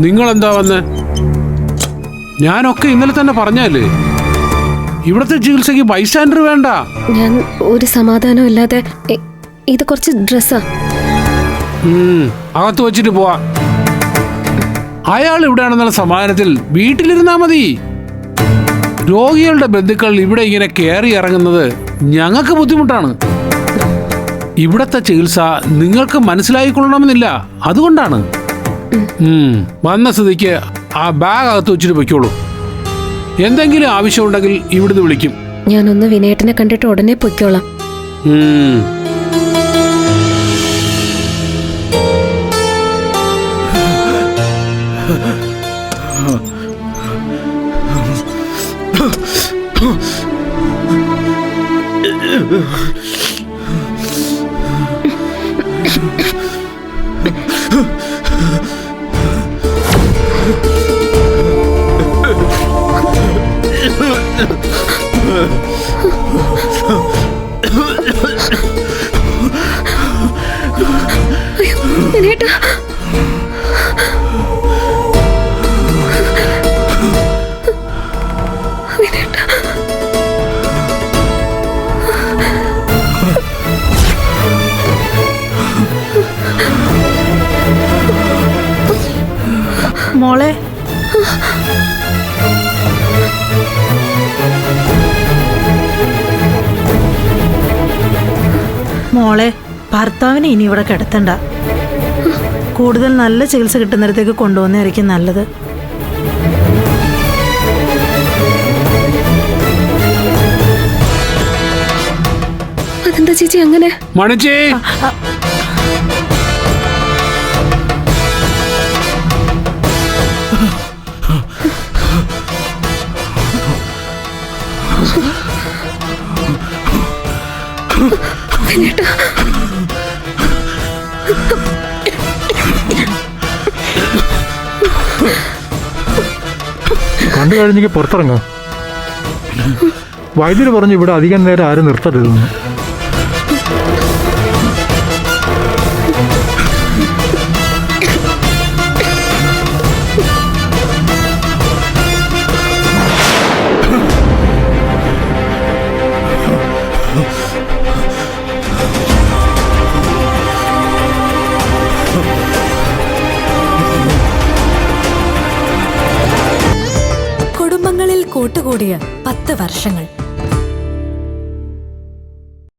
നിങ്ങളെന്താ വന്ന്? ഞാനൊക്കെ ഇന്നലെ തന്നെ പറഞ്ഞല്ലേ, ഇവിടത്തെ ചികിത്സയ്ക്ക് ബൈസ്റ്റാൻഡർ വേണ്ട. ഞാൻ ഒരു സമാധാനം ഇല്ലാതെ ഇത് കുറച്ച് ഡ്രസ്സാ. അകത്ത് വെച്ചിട്ട് പോവാ. അയാൾ ഇവിടെയാണെന്നുള്ള സമാധാനത്തിൽ വീട്ടിലിരുന്നാ മതി. രോഗികളുടെ ബന്ധുക്കൾ ഇവിടെ ഇങ്ങനെ കയറി ഇറങ്ങുന്നത് ഞങ്ങൾക്ക് ബുദ്ധിമുട്ടാണ്. ഇവിടത്തെ ചികിത്സ നിങ്ങൾക്ക് മനസ്സിലായിക്കൊള്ളണമെന്നില്ല, അതുകൊണ്ടാണ്. വന്ന സ്ഥിതിക്ക് ആ ബാഗ് അകത്ത് വെച്ചിട്ട് പൊയ്ക്കോളൂ. എന്തെങ്കിലും ആവശ്യമുണ്ടെങ്കിൽ ഇവിടുന്ന് വിളിക്കും. ഞാനൊന്ന് വിനയേട്ടനെ കണ്ടിട്ട് ഉടനെ പൊയ്ക്കോളാം. വിനയേട്ടാ, മോളെ, മോളെ, ഭർത്താവിനെ ഇനി ഇവിടെ കിടത്തണ്ട. കൂടുതൽ നല്ല ചികിത്സ കിട്ടുന്നിടത്തേക്ക് കൊണ്ടുപോകുന്നതായിരിക്കും നല്ലത്. അതെന്താ ചേച്ചി അങ്ങനെ? മണിച്ചേ, കണ്ടു കഴിഞ്ഞെങ്കിൽ പുറത്തിറങ്ങാം. വൈദ്യുതി പറഞ്ഞു ഇവിടെ അധികം നേരം ആരും നിർത്തരുതെന്ന്. കുടുംബങ്ങളിൽ കൂട്ടുകൂടിയ 10 വർഷങ്ങൾ.